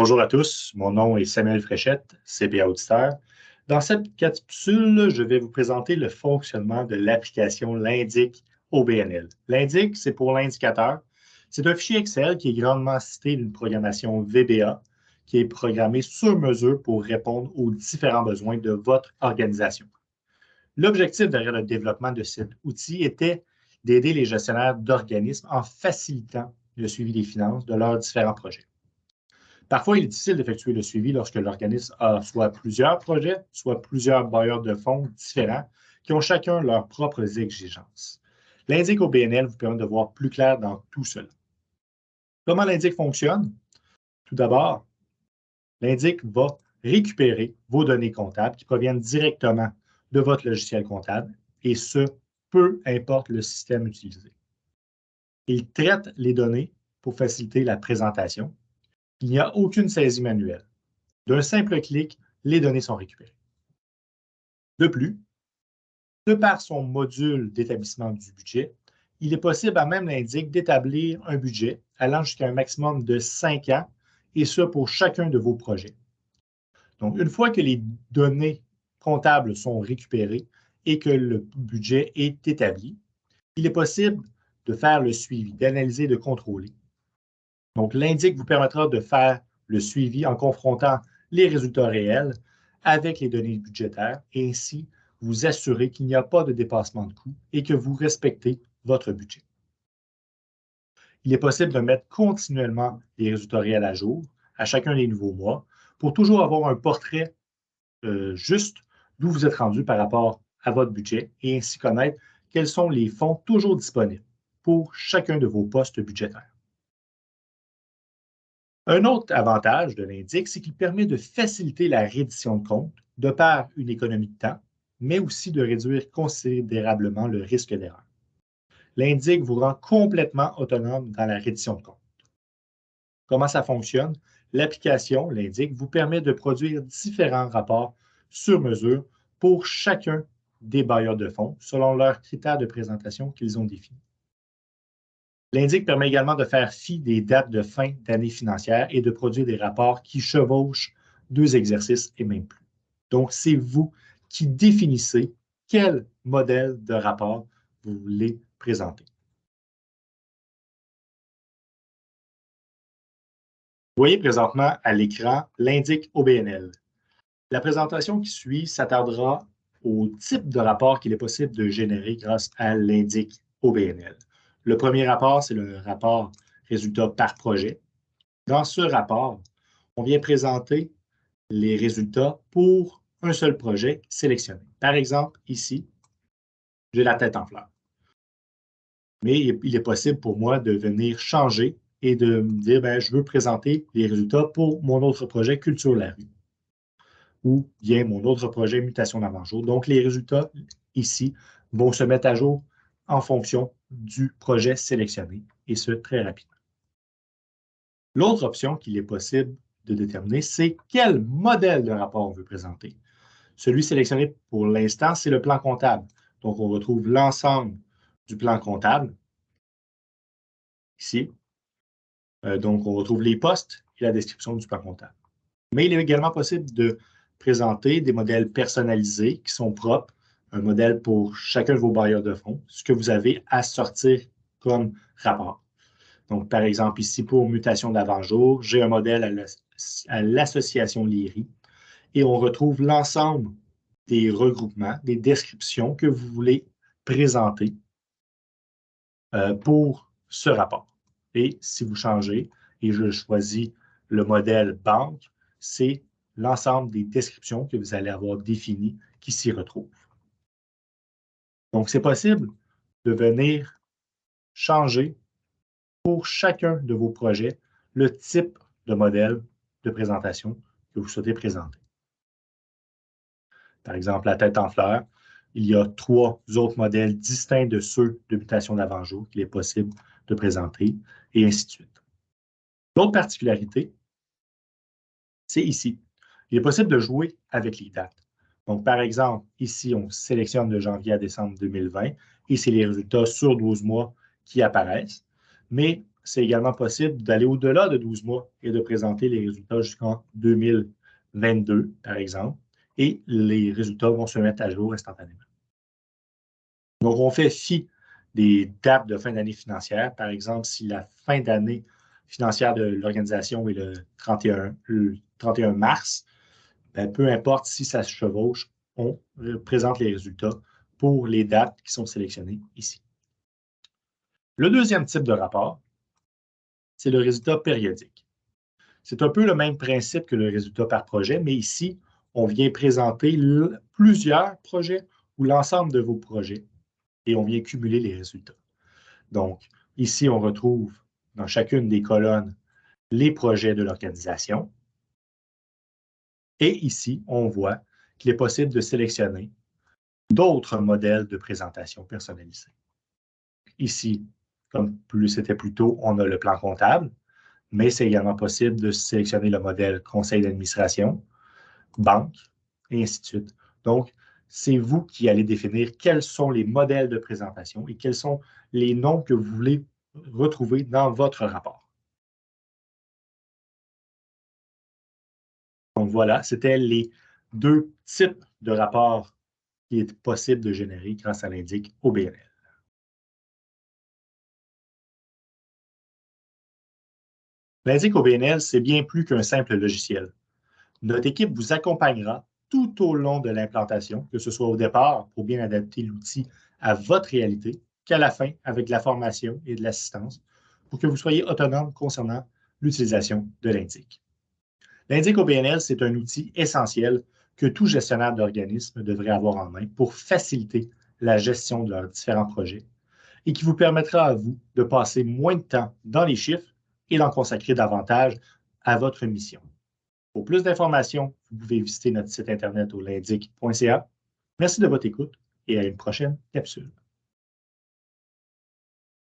Bonjour à tous, mon nom est Samuel Fréchette, CPA auditeur. Dans cette capsule, je vais vous présenter le fonctionnement de l'application Lindic OBNL. Lindic, c'est pour l'indicateur. C'est un fichier Excel qui est grandement cité d'une programmation VBA qui est programmée sur mesure pour répondre aux différents besoins de votre organisation. L'objectif derrière le développement de cet outil était d'aider les gestionnaires d'organismes en facilitant le suivi des finances de leurs différents projets. Parfois, il est difficile d'effectuer le suivi lorsque l'organisme a soit plusieurs projets, soit plusieurs bailleurs de fonds différents qui ont chacun leurs propres exigences. L'indic OBNL vous permet de voir plus clair dans tout cela. Comment l'indic fonctionne? Tout d'abord, l'indic va récupérer vos données comptables qui proviennent directement de votre logiciel comptable, et ce, peu importe le système utilisé. Il traite les données pour faciliter la présentation. Il n'y a aucune saisie manuelle. D'un simple clic, les données sont récupérées. De plus, de par son module d'établissement du budget, il est possible à même l'indic d'établir un budget allant jusqu'à un maximum de 5 ans, et ce pour chacun de vos projets. Donc, une fois que les données comptables sont récupérées et que le budget est établi, il est possible de faire le suivi, d'analyser, de contrôler. Donc, l'indic vous permettra de faire le suivi en confrontant les résultats réels avec les données budgétaires et ainsi vous assurer qu'il n'y a pas de dépassement de coûts et que vous respectez votre budget. Il est possible de mettre continuellement les résultats réels à jour à chacun des nouveaux mois pour toujours avoir un portrait juste d'où vous êtes rendu par rapport à votre budget et ainsi connaître quels sont les fonds toujours disponibles pour chacun de vos postes budgétaires. Un autre avantage de l'indic, c'est qu'il permet de faciliter la reddition de comptes de par une économie de temps, mais aussi de réduire considérablement le risque d'erreur. L'indic vous rend complètement autonome dans la reddition de comptes. Comment ça fonctionne? L'application, l'indic, vous permet de produire différents rapports sur mesure pour chacun des bailleurs de fonds selon leurs critères de présentation qu'ils ont définis. L'indic permet également de faire fi des dates de fin d'année financière et de produire des rapports qui chevauchent 2 exercices et même plus. Donc, c'est vous qui définissez quel modèle de rapport vous voulez présenter. Vous voyez présentement à l'écran l'indic OBNL. La présentation qui suit s'attardera au type de rapport qu'il est possible de générer grâce à l'indic OBNL. Le premier rapport, c'est le rapport résultat par projet. Dans ce rapport, on vient présenter les résultats pour un seul projet sélectionné. Par exemple, ici, j'ai la tête en fleurs. Mais il est possible pour moi de venir changer et de me dire, je veux présenter les résultats pour mon autre projet Culture la rue ou bien mon autre projet Mutation d'avant-jour. Donc, les résultats ici vont se mettre à jour en fonction du projet sélectionné, et ce, très rapidement. L'autre option qu'il est possible de déterminer, c'est quel modèle de rapport on veut présenter. Celui sélectionné pour l'instant, c'est le plan comptable. Donc, on retrouve l'ensemble du plan comptable ici. Donc, on retrouve les postes et la description du plan comptable. Mais il est également possible de présenter des modèles personnalisés qui sont propres, un modèle pour chacun de vos bailleurs de fonds, ce que vous avez à sortir comme rapport. Donc, par exemple, ici, pour mutation d'avant-jour, j'ai un modèle à l'association Lyri et on retrouve l'ensemble des regroupements, des descriptions que vous voulez présenter pour ce rapport. Et si vous changez et je choisis le modèle banque, c'est l'ensemble des descriptions que vous allez avoir définies qui s'y retrouvent. Donc, c'est possible de venir changer pour chacun de vos projets le type de modèle de présentation que vous souhaitez présenter. Par exemple, la tête en fleurs, il y a 3 autres modèles distincts de ceux de mutation d'avant-jour qu'il est possible de présenter, et ainsi de suite. L'autre particularité, c'est ici. Il est possible de jouer avec les dates. Donc, par exemple, ici, on sélectionne de janvier à décembre 2020 et c'est les résultats sur 12 mois qui apparaissent. Mais c'est également possible d'aller au-delà de 12 mois et de présenter les résultats jusqu'en 2022, par exemple, et les résultats vont se mettre à jour instantanément. Donc, on fait fi des dates de fin d'année financière. Par exemple, si la fin d'année financière de l'organisation est le 31 mars, bien, peu importe si ça se chevauche, on présente les résultats pour les dates qui sont sélectionnées ici. Le deuxième type de rapport, c'est le résultat périodique. C'est un peu le même principe que le résultat par projet, mais ici, on vient présenter plusieurs projets ou l'ensemble de vos projets et on vient cumuler les résultats. Donc, ici, on retrouve dans chacune des colonnes les projets de l'organisation. Et ici, on voit qu'il est possible de sélectionner d'autres modèles de présentation personnalisés. Ici, comme c'était plus tôt, on a le plan comptable, mais c'est également possible de sélectionner le modèle conseil d'administration, banque, et ainsi de suite. Donc, c'est vous qui allez définir quels sont les modèles de présentation et quels sont les noms que vous voulez retrouver dans votre rapport. Donc voilà, c'était les deux types de rapports qui est possible de générer grâce à l'indic OBNL. L'indic OBNL, c'est bien plus qu'un simple logiciel. Notre équipe vous accompagnera tout au long de l'implantation, que ce soit au départ pour bien adapter l'outil à votre réalité, qu'à la fin avec de la formation et de l'assistance pour que vous soyez autonome concernant l'utilisation de l'indic. L'indic OBNL, c'est un outil essentiel que tout gestionnaire d'organisme devrait avoir en main pour faciliter la gestion de leurs différents projets et qui vous permettra à vous de passer moins de temps dans les chiffres et d'en consacrer davantage à votre mission. Pour plus d'informations, vous pouvez visiter notre site internet au lindic.ca. Merci de votre écoute et à une prochaine capsule.